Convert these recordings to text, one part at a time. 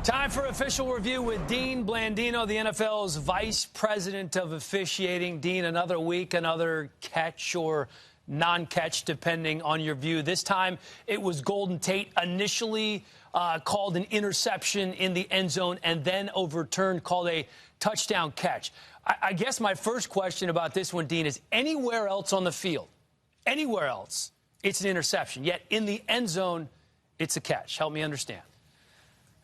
Time for official review with Dean Blandino, the NFL's vice president of officiating. Dean, another week, another catch or non-catch, depending on your view. This time it was Golden Tate, initially called an interception in the end zone and then overturned, called a touchdown catch. I guess my first question about this one, Dean, is anywhere else on the field, anywhere else, it's an interception. Yet in the end zone, it's a catch. Help me understand.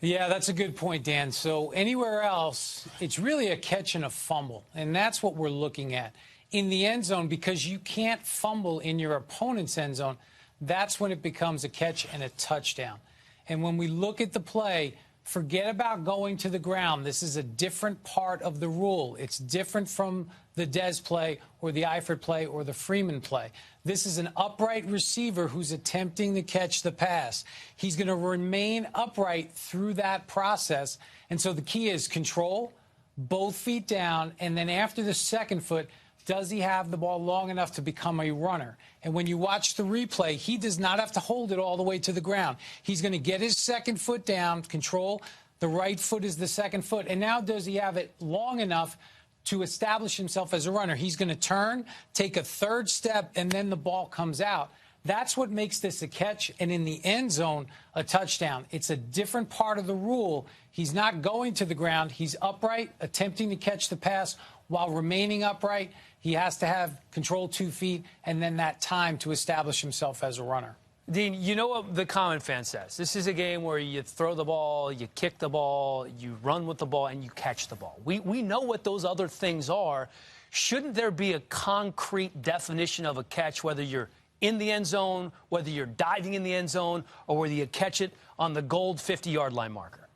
Yeah, that's a good point, Dan. So anywhere else, it's really a catch and a fumble, and that's what we're looking at. In the end zone, because you can't fumble in your opponent's end zone, that's when it becomes a catch and a touchdown. And when we look at the play, forget about going to the ground. This is a different part of the rule. It's different from the Dez play or the Eifert play or the Freeman play. This is an upright receiver who's attempting to catch the pass. He's going to remain upright through that process. And so the key is control, both feet down, and then after the second foot, does he have the ball long enough to become a runner? And when you watch the replay, he does not have to hold it all the way to the ground. He's going to get his second foot down, control. The right foot is the second foot. And now does he have it long enough to establish himself as a runner? He's going to turn, take a third step, and then the ball comes out. That's what makes this a catch, and in the end zone, a touchdown. It's a different part of the rule. He's not going to the ground. He's upright, attempting to catch the pass while remaining upright. He has to have control 2 feet and then that time to establish himself as a runner. Dean, you know what the common fan says. This is a game where you throw the ball, you kick the ball, you run with the ball, and you catch the ball. We know what those other things are. Shouldn't there be a concrete definition of a catch, whether you're in the end zone, whether you're diving in the end zone, or whether you catch it on the gold 50-yard line marker?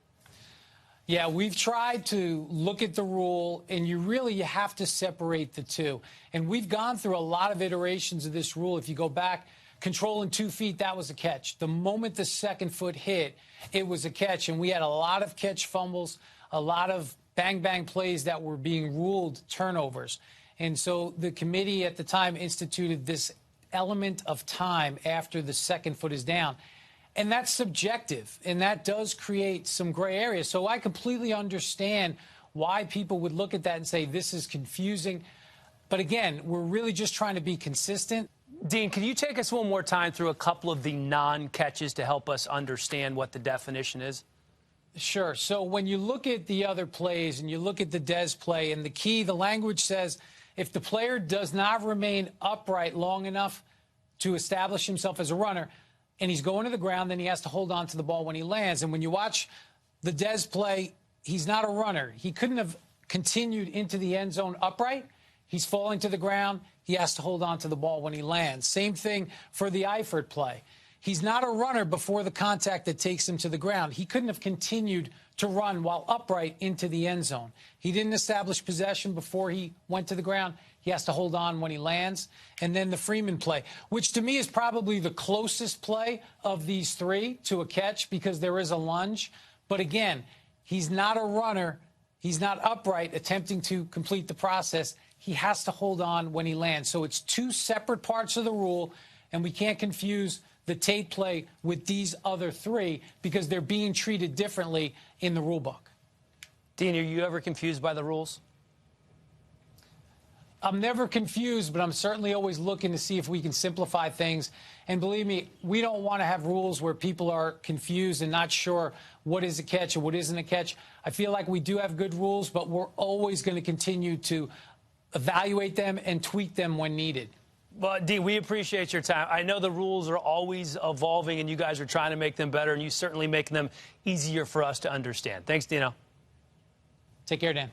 Yeah, we've tried to look at the rule, and you have to separate the two. And we've gone through a lot of iterations of this rule. If you go back, controlling 2 feet, that was a catch. The moment the second foot hit, it was a catch. And we had a lot of catch fumbles, a lot of bang-bang plays that were being ruled turnovers. And so the committee at the time instituted this element of time after the second foot is down. And that's subjective, and that does create some gray areas. So I completely understand why people would look at that and say this is confusing. But again, we're really just trying to be consistent. Dean, can you take us one more time through a couple of the non-catches to help us understand what the definition is? Sure. So when you look at the other plays and you look at the Dez play, and the language says if the player does not remain upright long enough to establish himself as a runner, and he's going to the ground, then he has to hold on to the ball when he lands. And when you watch the Dez play, he's not a runner. He couldn't have continued into the end zone upright. He's falling to the ground. He has to hold on to the ball when he lands. Same thing for the Eifert play. He's not a runner before the contact that takes him to the ground. He couldn't have continued to run while upright into the end zone. He didn't establish possession before he went to the ground. He has to hold on when he lands. And then the Freeman play, which to me is probably the closest play of these three to a catch because there is a lunge. But again, he's not a runner. He's not upright attempting to complete the process. He has to hold on when he lands. So it's two separate parts of the rule, and we can't confuse the Tate play with these other three because they're being treated differently in the rule book. Dean, are you ever confused by the rules? I'm never confused, but I'm certainly always looking to see if we can simplify things. And believe me, we don't want to have rules where people are confused and not sure what is a catch and what isn't a catch. I feel like we do have good rules, but we're always going to continue to evaluate them and tweak them when needed. Well, Dean, we appreciate your time. I know the rules are always evolving, and you guys are trying to make them better, and you certainly make them easier for us to understand. Thanks, Dino. Take care, Dan.